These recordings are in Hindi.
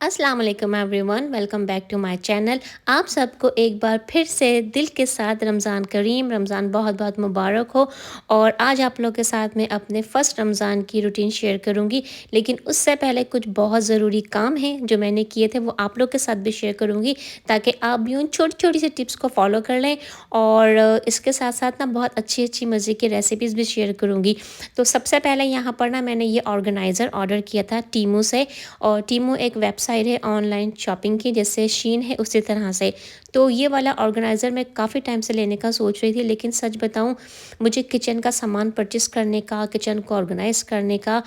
अस्सलाम वालेकुम everyone, welcome back to my channel. आप सबको एक बार फिर से दिल के साथ रमज़ान करीम, रमज़ान बहुत बहुत मुबारक हो। और आज आप लोगों के साथ मैं अपने फ़र्स्ट रमज़ान की रूटीन शेयर करूंगी, लेकिन उससे पहले कुछ बहुत ज़रूरी काम हैं जो मैंने किए थे, वो आप लोग के साथ भी शेयर करूंगी ताकि आप भी उन छोटी छोटी सी टिप्स को फॉलो कर लें। और इसके साथ साथ ना बहुत अच्छी अच्छी मज़े की रेसिपीज़ भी शेयर करूँगी। तो सबसे पहले यहाँ पर ना मैंने ये ऑर्गेनाइज़र ऑर्डर किया था टीमू से। और टीमू एक वेबसाइट है ऑनलाइन शॉपिंग की, जैसे शीन है उसी तरह से। तो ये वाला ऑर्गेनाइज़र मैं काफ़ी टाइम से लेने का सोच रही थी, लेकिन सच बताऊं, मुझे किचन का सामान परचेस करने का, किचन को ऑर्गेनाइज़ करने का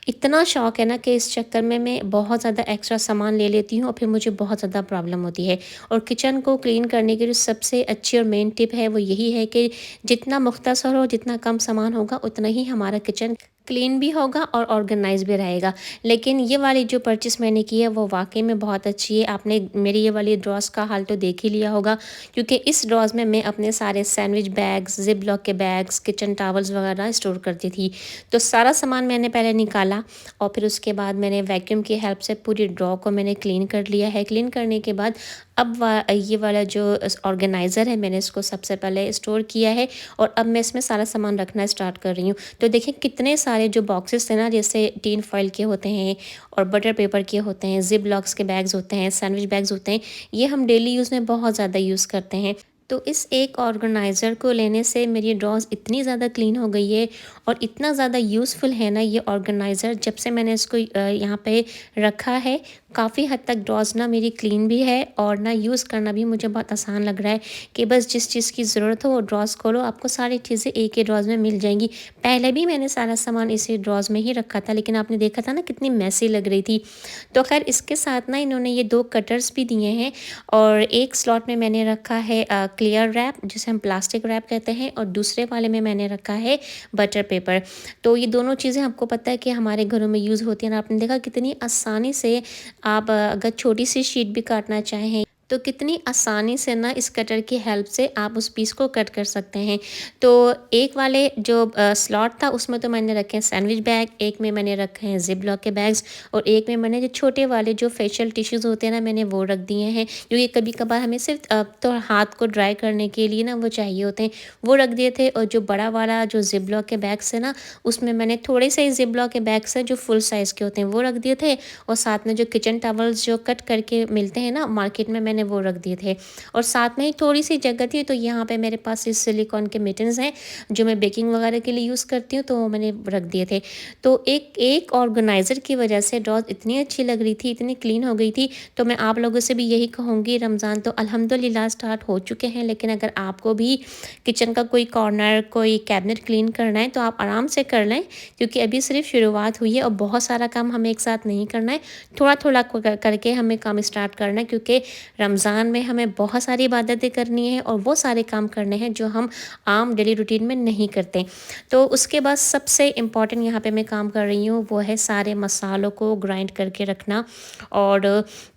इतना शौक़ है ना कि इस चक्कर में मैं बहुत ज़्यादा एक्स्ट्रा सामान ले लेती हूँ और फिर मुझे बहुत ज़्यादा प्रॉब्लम होती है। और किचन को क्लीन करने की जो सबसे अच्छी और मेन टिप है वो यही है कि जितना मुख्तसर हो, जितना कम सामान होगा, उतना ही हमारा किचन क्लीन भी होगा और ऑर्गेनाइज भी रहेगा। लेकिन ये वाली जो परचेस मैंने की है वो वाकई में बहुत अच्छी है। आपने मेरी ये वाली ड्रॉस का हाल तो देख ही लिया होगा, क्योंकि इस ड्रॉस में मैं अपने सारे सैंडविच बैग्स, जिप लॉक के बैग्स, किचन टॉवल्स वगैरह स्टोर करती थी। तो सारा सामान मैंने पहले निकाला और फिर उसके बाद मैंने वैक्यूम की हेल्प से पूरी ड्रॉ को मैंने क्लीन कर लिया है। क्लीन करने के बाद अब ये वाला जो ऑर्गेनाइज़र है, मैंने इसको सबसे पहले स्टोर किया है और अब मैं इसमें सारा सामान रखना स्टार्ट कर रही हूँ। तो देखिए कितने सारे जो बॉक्सेस थे ना, जैसे टीन फॉइल के होते हैं और बटर पेपर के होते हैं, जिप लॉक्स के बैग्स होते हैं, सैंडविच बैग्स होते हैं, ये हम डेली यूज़ में बहुत ज़्यादा यूज़ करते हैं। तो इस एक ऑर्गेनाइज़र को लेने से मेरी ड्रॉज़ इतनी ज़्यादा क्लीन हो गई है और इतना ज़्यादा यूज़फुल है ना ये ऑर्गेनाइज़र। जब से मैंने इसको यहाँ पे रखा है, काफ़ी हद तक ड्रॉज़ ना मेरी क्लीन भी है और ना यूज़ करना भी मुझे बहुत आसान लग रहा है कि बस जिस चीज़ की ज़रूरत हो वो ड्रॉज़ खोलो, आपको सारी चीज़ें एक ही ड्रॉज़ में मिल जाएंगी। पहले भी मैंने सारा सामान इसी ड्रॉज़ में ही रखा था, लेकिन आपने देखा था ना कितनी मैसी लग रही थी। तो खैर इसके साथ ना इन्होंने ये 2 कटर्स भी दिए हैं और एक स्लॉट में मैंने रखा है क्लियर रैप, जिसे हम प्लास्टिक रैप कहते हैं, और दूसरे वाले में मैंने रखा है बटर पेपर। तो ये दोनों चीज़ें आपको पता है कि हमारे घरों में यूज़ होती हैं। और आपने देखा कितनी आसानी से आप अगर छोटी सी शीट भी काटना चाहें तो कितनी आसानी से ना इस कटर की हेल्प से आप उस पीस को कट कर सकते हैं। तो एक वाले जो स्लॉट था उसमें तो मैंने रखे हैं सैंडविच बैग, एक में मैंने रखे हैं जिप लॉक के बैग्स, और एक में मैंने जो छोटे वाले जो फेशियल टिश्यूज़ होते हैं ना, मैंने वो रख दिए हैं, क्योंकि कभी कभार हमें सिर्फ तो हाथ को ड्राई करने के लिए ना वो चाहिए होते हैं, वो रख दिए थे। और जो बड़ा वाला जो जिप लॉक के बैग्स है ना, उसमें मैंने थोड़े से जिप लॉक के बैग्स है जो फुल साइज़ के होते हैं वो रख दिए थे। और साथ में जो किचन टॉवल्स जो कट करके मिलते हैं ना मार्केट में, मैंने वो रख दिए थे। और साथ में ही थोड़ी सी जगह थी, तो यहाँ पे मेरे पास इस सिलिकॉन के मिटन्स हैं जो मैं बेकिंग वगैरह के लिए यूज़ करती हूँ, तो वो मैंने रख दिए थे। तो एक एक ऑर्गेनाइज़र की वजह से ड्रॉज इतनी अच्छी लग रही थी, इतनी क्लीन हो गई थी। तो मैं आप लोगों से भी यही कहूँगी, रमज़ान तो अल्हम्दुलिल्लाह स्टार्ट हो चुके हैं, लेकिन अगर आपको भी किचन का कोई कॉर्नर, कोई कैबिनेट क्लीन करना है तो आप आराम से कर लें, क्योंकि अभी सिर्फ शुरुआत हुई है और बहुत सारा काम हमें एक साथ नहीं करना है, थोड़ा थोड़ा करके हमें काम स्टार्ट करना है, क्योंकि रमज़ान में हमें बहुत सारी इबादतें करनी है और वो सारे काम करने हैं जो हम आम डेली रूटीन में नहीं करते। तो उसके बाद सबसे इम्पॉर्टेंट यहाँ पे मैं काम कर रही हूँ वो है सारे मसालों को ग्राइंड करके रखना। और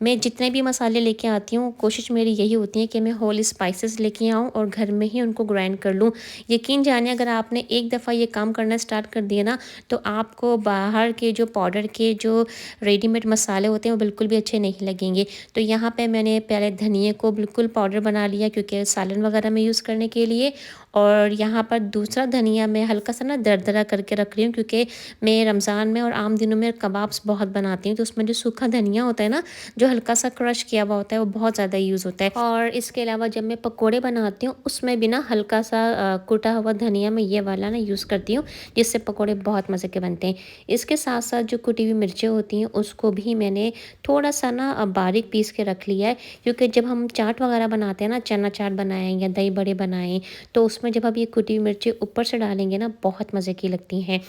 मैं जितने भी मसाले लेके आती हूँ, कोशिश मेरी यही होती है कि मैं होल स्पाइसेस लेके आऊँ और घर में ही उनको ग्राइंड कर लूँ। यकीन जानिए, अगर आपने एक दफ़ा ये काम करना स्टार्ट कर दिया ना, तो आपको बाहर के जो पाउडर के जो रेडीमेड मसाले होते हैं वो बिल्कुल भी अच्छे नहीं लगेंगे। तो यहाँ पे मैंने पहले धनिए को बिल्कुल पाउडर बना लिया, क्योंकि सालन वगैरह में यूज़ करने के लिए। और यहाँ पर दूसरा धनिया मैं हल्का सा ना दरदरा करके रख रही हूँ, क्योंकि मैं रमज़ान में और आम दिनों में कबाब्स बहुत बनाती हूँ, तो उसमें जो सूखा धनिया होता है ना, जो हल्का सा क्रश किया हुआ होता है, वो बहुत ज़्यादा यूज़ होता है। और इसके अलावा जब मैं पकोड़े बनाती हूँ उसमें भी ना हल्का सा कुटा हुआ धनिया मैं ये वाला ना यूज़ करती हूँ, जिससे पकोड़े बहुत मज़े के बनते हैं। इसके साथ साथ जो कुटी हुई मिर्चें होती हैं उसको भी मैंने थोड़ा सा ना बारीक पीस के रख लिया है, क्योंकि जब हम चाट वगैरह बनाते हैं ना, चना चाट बनाएं या दही बड़े बनाएं, तो उसमें जब आप ये कुटी हुई मिर्चें ऊपर से डालेंगे ना, बहुत मज़े की लगती हैं।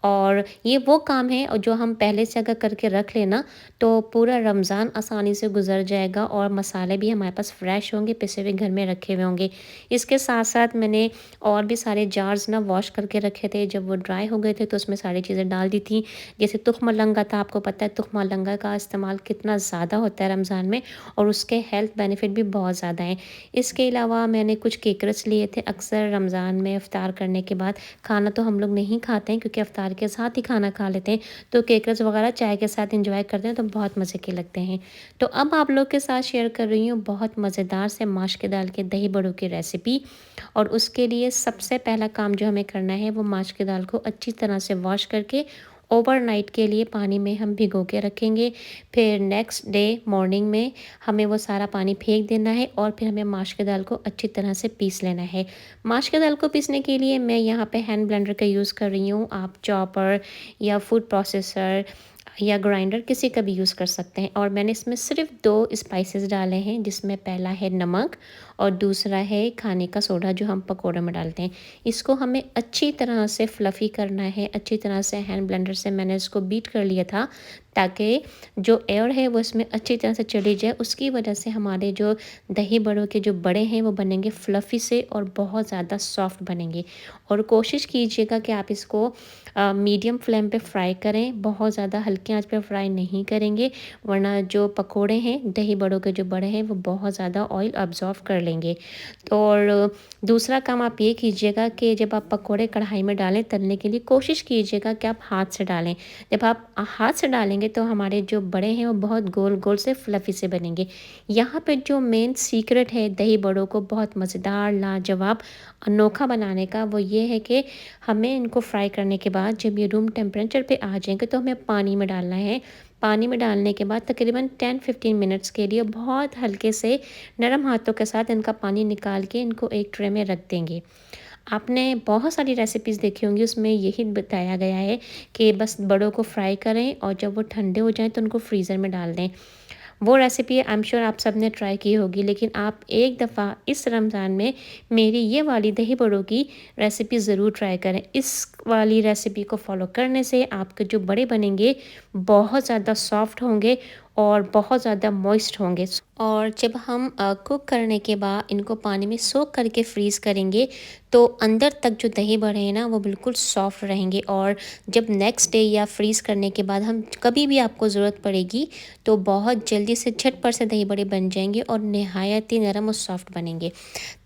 और ये वो काम है और जो हम पहले से अगर करके रख लेना, तो पूरा रमज़ान आसानी से गुजर जाएगा और मसाले भी हमारे पास फ्रेश होंगे, पिसे हुए घर में रखे हुए होंगे। इसके साथ साथ मैंने और भी सारे जार्स ना वॉश करके रखे थे, जब वो ड्राई हो गए थे तो उसमें सारी चीज़ें डाल दी थी। जैसे तुख्म लंगा था, आपको पता है तुख्म लंगा का इस्तेमाल कितना ज़्यादा होता है रमज़ान में, और उसके हेल्थ बेनिफिट भी बहुत ज़्यादा हैं। इसके अलावा मैंने कुछ केकरस लिए थे। अक्सर अक्सर रमज़ान में इफ़्तार करने के बाद खाना तो हम लोग नहीं खाते हैं, क्योंकि इफ़्तार के साथ ही खाना खा लेते हैं। तो केकर्स वगैरह चाय के साथ एंजॉय करते हैं तो बहुत मज़े के लगते हैं। तो अब आप लोग के साथ शेयर कर रही हूँ बहुत मज़ेदार से माश के दाल के दही बड़ों की रेसिपी। और उसके लिए सबसे पहला काम जो हमें करना है वो माश की दाल को अच्छी तरह से वॉश करके ओवरनाइट के लिए पानी में हम भिगो के रखेंगे। फिर नेक्स्ट डे मॉर्निंग में हमें वो सारा पानी फेंक देना है और फिर हमें माश की दाल को अच्छी तरह से पीस लेना है। माश की दाल को पीसने के लिए मैं यहाँ पे हैंड ब्लेंडर का यूज़ कर रही हूँ। आप चॉपर या फूड प्रोसेसर या ग्राइंडर किसी का भी यूज़ कर सकते हैं। और मैंने इसमें सिर्फ 2 स्पाइसेस डाले हैं, जिसमें पहला है नमक और दूसरा है खाने का सोडा जो हम पकौड़े में डालते हैं। इसको हमें अच्छी तरह से फ्लफ़ी करना है। अच्छी तरह से हैंड ब्लेंडर से मैंने इसको बीट कर लिया था, ताकि जो एयर है वो इसमें अच्छी तरह से चली जाए। उसकी वजह से हमारे जो दही बड़ों के जो बड़े हैं वो बनेंगे फ्लफ़ी से और बहुत ज़्यादा सॉफ्ट बनेंगे। और कोशिश कीजिएगा कि आप इसको मीडियम फ्लेम पे फ्राई करें, बहुत ज़्यादा हल्की आंच पे फ्राई नहीं करेंगे, वरना जो पकोड़े हैं दही बड़ों के जो बड़े हैं वो बहुत ज़्यादा ऑयल अब्ज़ॉर्ब कर लेंगे। तो और दूसरा काम आप ये कीजिएगा कि जब आप पकोड़े कढ़ाई में डालें तलने के लिए, कोशिश कीजिएगा कि आप हाथ से डालें। जब आप हाथ से डालेंगे तो हमारे जो बड़े हैं वो बहुत गोल गोल से फ्लफ़ी से बनेंगे। यहाँ पे जो मेन सीक्रेट है दही बड़ों को बहुत मज़ेदार, लाजवाब, अनोखा बनाने का, वो ये है कि हमें इनको फ्राई करने के बाद जब ये रूम टेम्परेचर पे आ जाएंगे तो हमें पानी में डालना है। पानी में डालने के बाद तकरीबन 10-15 मिनट्स के लिए बहुत हल्के से नरम हाथों के साथ इनका पानी निकाल के इनको एक ट्रे में रख देंगे। आपने बहुत सारी रेसिपीज़ देखी होंगी, उसमें यही बताया गया है कि बस बड़ों को फ्राई करें और जब वो ठंडे हो जाएँ तो उनको फ्रीज़र में डाल दें। वो रेसिपी आई एम श्योर आप सब ने ट्राई की होगी, लेकिन आप एक दफ़ा इस रमज़ान में मेरी ये वाली दही बड़ों की रेसिपी ज़रूर ट्राई करें। इस वाली रेसिपी को फॉलो करने से आपके जो बड़े बनेंगे बहुत ज़्यादा सॉफ्ट होंगे और बहुत ज़्यादा मॉइस्ट होंगे। और जब हम कुक करने के बाद इनको पानी में सोक करके फ्रीज़ करेंगे तो अंदर तक जो दही बड़े हैं ना वो बिल्कुल सॉफ्ट रहेंगे। और जब नेक्स्ट डे या फ्रीज़ करने के बाद हम कभी भी आपको ज़रूरत पड़ेगी तो बहुत जल्दी से झटपट से दही बड़े बन जाएंगे और नहायत ही नरम और सॉफ्ट बनेंगे।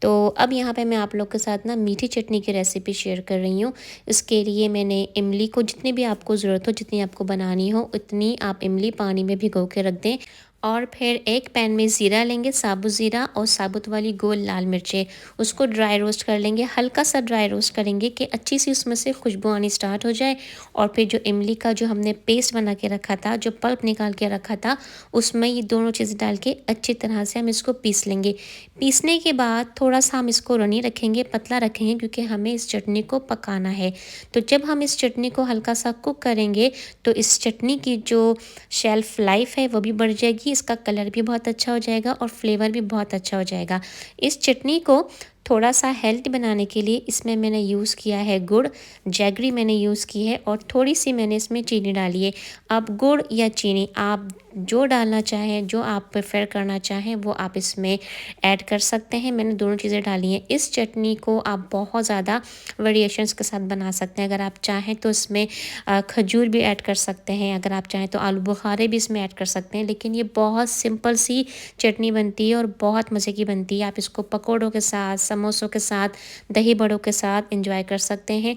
तो अब यहाँ पे मैं आप लोग के साथ ना मीठी चटनी की रेसिपी शेयर कर रही हूँ। इसके लिए मैंने इमली को जितनी भी आपको ज़रूरत हो, जितनी आपको बनानी हो उतनी आप इमली पानी में भिगो के रख दें। और फिर एक पैन में ज़ीरा लेंगे, साबुत ज़ीरा और साबुत वाली गोल लाल मिर्चें, उसको ड्राई रोस्ट कर लेंगे। हल्का सा ड्राई रोस्ट करेंगे कि अच्छी सी उसमें से खुशबू आनी स्टार्ट हो जाए। और फिर जो इमली का जो हमने पेस्ट बना के रखा था, जो पल्प निकाल के रखा था, उसमें ये दोनों चीज़ें डाल के अच्छी तरह से हम इसको पीस लेंगे। पीसने के बाद थोड़ा सा हम इसको रनी रखेंगे, पतला रखेंगे, क्योंकि हमें इस चटनी को पकाना है। तो जब हम इस चटनी को हल्का सा कुक करेंगे तो इस चटनी की जो शेल्फ़ लाइफ है वो भी बढ़ जाएगी, इसका कलर भी बहुत अच्छा हो जाएगा और फ्लेवर भी बहुत अच्छा हो जाएगा। इस चटनी को थोड़ा सा हेल्दी बनाने के लिए इसमें मैंने यूज़ किया है गुड़, जैगरी मैंने यूज़ की है और थोड़ी सी मैंने इसमें चीनी डाली है। अब गुड़ या चीनी आप जो डालना चाहें, जो आप प्रेफर करना चाहें वो आप इसमें ऐड कर सकते हैं। मैंने दोनों चीज़ें डाली हैं। इस चटनी को आप बहुत ज़्यादा वेरिएशंस के साथ बना सकते हैं। अगर आप चाहें तो इसमें खजूर भी ऐड कर सकते हैं, अगर आप चाहें तो आलू बुखारे भी इसमें ऐड कर सकते हैं। लेकिन ये बहुत सिंपल सी चटनी बनती है और बहुत मज़े की बनती है। आप इसको पकौड़ों के साथ, समोसों के साथ, दही बड़ों के साथ एंजॉय कर सकते हैं।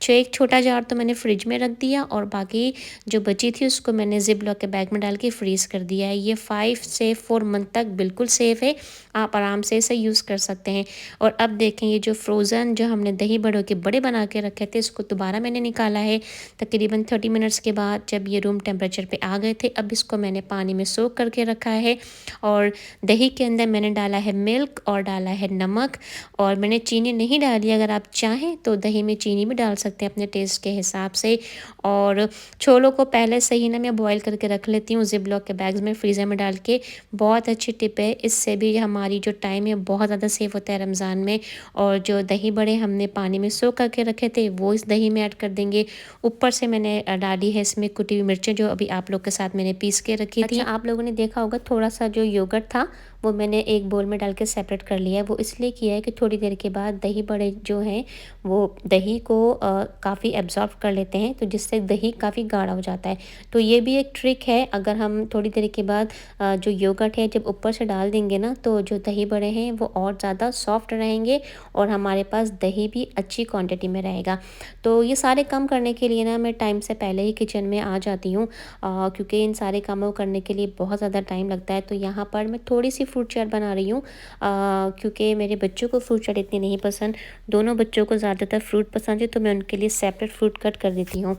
एक छोटा जार तो मैंने फ्रिज में रख दिया और बाकी जो बची थी उसको मैंने ज़िप लॉक के बैग में डाल के फ्रीज़ कर दिया है। ये 5 से 4 मंथ तक बिल्कुल सेफ़ है, आप आराम से इसे यूज़ कर सकते हैं। और अब देखें ये जो फ्रोज़न जो हमने दही बड़ों के बड़े बना के रखे थे, इसको दोबारा मैंने निकाला है तकरीबन 30 मिनट्स के बाद, जब ये रूम टेम्परेचर पे आ गए थे। अब इसको मैंने पानी में सोक करके रखा है और दही के अंदर मैंने डाला है मिल्क और डाला है नमक और मैंने चीनी नहीं डाली। अगर आप चाहें तो दही में चीनी भी डाल सकते हैं अपने टेस्ट के हिसाब से। और छोलों को पहले से ही ना मैं बॉईल करके रख लेती हूँ ज़िप लॉक के बैग्स में फ्रीज़र में डाल के। बहुत अच्छी टिप है, इससे भी हमारी जो टाइम है बहुत ज़्यादा सेव होता है रमज़ान में। और जो दही बड़े हमने पानी में सोक करके रखे थे वो इस दही में ऐड कर देंगे। ऊपर से मैंने डाली है इसमें कुटी हुई मिर्चें, जो अभी आप लोग के साथ मैंने पीस के रखी थी। आप लोगों ने देखा होगा थोड़ा सा जो योगर्ट था वो मैंने एक बोल में डाल के सेपरेट कर लिया है। वो इसलिए किया है कि थोड़ी देर के बाद दही बड़े जो हैं वो दही को काफ़ी एब्ज़ॉर्ब कर लेते हैं, तो जिससे दही काफ़ी गाढ़ा हो जाता है। तो ये भी एक ट्रिक है, अगर हम थोड़ी देर के बाद जो योगर्ट है जब ऊपर से डाल देंगे ना, तो जो दही बड़े हैं वो और ज़्यादा सॉफ्ट रहेंगे और हमारे पास दही भी अच्छी क्वांटिटी में रहेगा। तो ये सारे काम करने के लिए ना मैं टाइम से पहले ही किचन में आ जाती हूँ, क्योंकि इन सारे कामों को करने के लिए बहुत ज़्यादा टाइम लगता है। तो यहाँ पर मैं थोड़ी-सी फ्रूट चाट बना रही हूँ, क्योंकि मेरे बच्चों को फ्रूट चाट इतनी नहीं पसंद। दोनों बच्चों को ज़्यादातर फ्रूट पसंद है, तो मैं उनके लिए सेपरेट फ्रूट कट कर देती हूँ।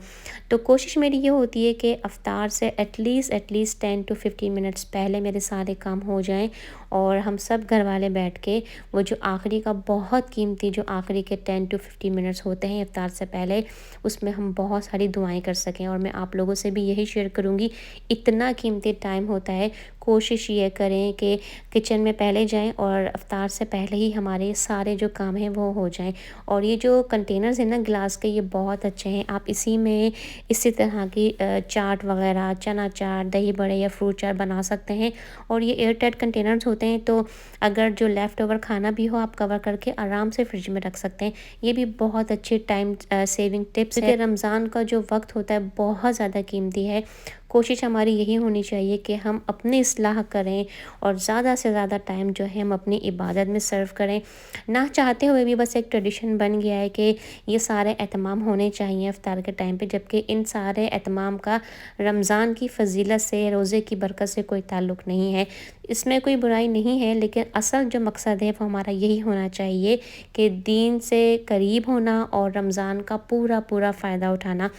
तो कोशिश मेरी ये होती है कि इफ्तार से एटलीस्ट 10 टू 15 मिनट्स पहले मेरे सारे काम हो जाएँ और हम सब घर वाले बैठ के वो जो आखिरी का बहुत कीमती जो आखिरी के 10 टू 15 मिनट्स होते हैं इफ्तार से पहले, उसमें हम बहुत सारी दुआएँ कर सकें। और मैं आप लोगों से भी यही शेयर करूँगी, इतना कीमती टाइम होता है, कोशिश ये करें कि किचन में पहले जाएँ और इफ्तार से पहले ही हमारे सारे जो काम हैं वो हो जाएँ। और ये जो कंटेनर्स हैं ना ग्लास के, ये बहुत अच्छे हैं। आप इसी में इसी तरह की चाट वग़ैरह, चना चाट, दही बड़े या फ्रूट चाट बना सकते हैं। और ये एयर टाइट कंटेनर्स होते हैं, तो अगर जो लेफ़्ट ओवर खाना भी हो आप कवर करके आराम से फ्रिज में रख सकते हैं। ये भी बहुत अच्छी टाइम सेविंग टिप्स है, क्योंकि रमज़ान का जो वक्त होता है बहुत ज़्यादा कीमती है। कोशिश हमारी यही होनी चाहिए कि हम अपनी इस्लाह करें और ज़्यादा से ज़्यादा टाइम जो है हम अपनी इबादत में सर्व करें। ना चाहते हुए भी बस एक ट्रेडिशन बन गया है कि ये सारे एहतमाम होने चाहिए इफ्तार के टाइम पे, जबकि इन सारे एहतमाम का रमज़ान की फ़ज़ीलत से, रोज़े की बरकत से कोई ताल्लुक़ नहीं है। इसमें कोई बुराई नहीं है, लेकिन असल जो मकसद है वो हमारा यही होना चाहिए कि दीन से करीब होना और रमज़ान का पूरा फ़ायदा उठाना।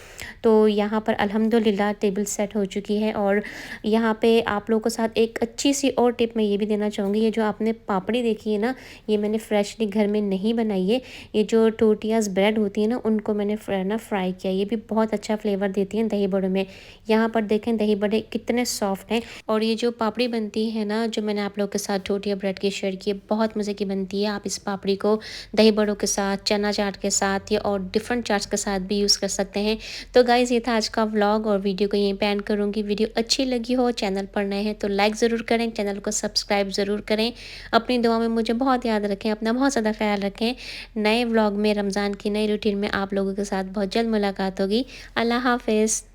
तो यहाँ पर अल्हम्दुलिल्लाह टेबल सेट हो चुकी है। और यहाँ पे आप लोगों के साथ एक अच्छी सी और टिप मैं ये भी देना चाहूँगी, ये जो आपने पापड़ी देखी है ना, ये मैंने फ्रेशली घर में नहीं बनाई है। ये जो टोटियाज़ ब्रेड होती है ना, उनको मैंने फ्राई किया, ये भी बहुत अच्छा फ्लेवर देती हैं दही बड़ों में। यहाँ पर देखें दही बड़े कितने सॉफ्ट हैं। और ये जो पापड़ी बनती है ना, जो मैंने आप लोगों के साथ टोटिया ब्रेड की शेयर की है, बहुत मज़े की बनती है। आप इस पापड़ी को दही बड़ों के साथ, चना चाट के साथ या और डिफरेंट चाट्स के साथ भी यूज़ कर सकते हैं। तो गाइज़, ये था आज का व्लॉग और वीडियो को यहीं पे एंड करूँगी। वीडियो अच्छी लगी हो, चैनल पर नए हैं तो लाइक ज़रूर करें, चैनल को सब्सक्राइब ज़रूर करें। अपनी दुआ में मुझे बहुत याद रखें, अपना बहुत ज़्यादा ख्याल रखें। नए व्लॉग में, रमज़ान की नई रूटीन में आप लोगों के साथ बहुत जल्द मुलाकात होगी। अल्लाह हाफ़िज़।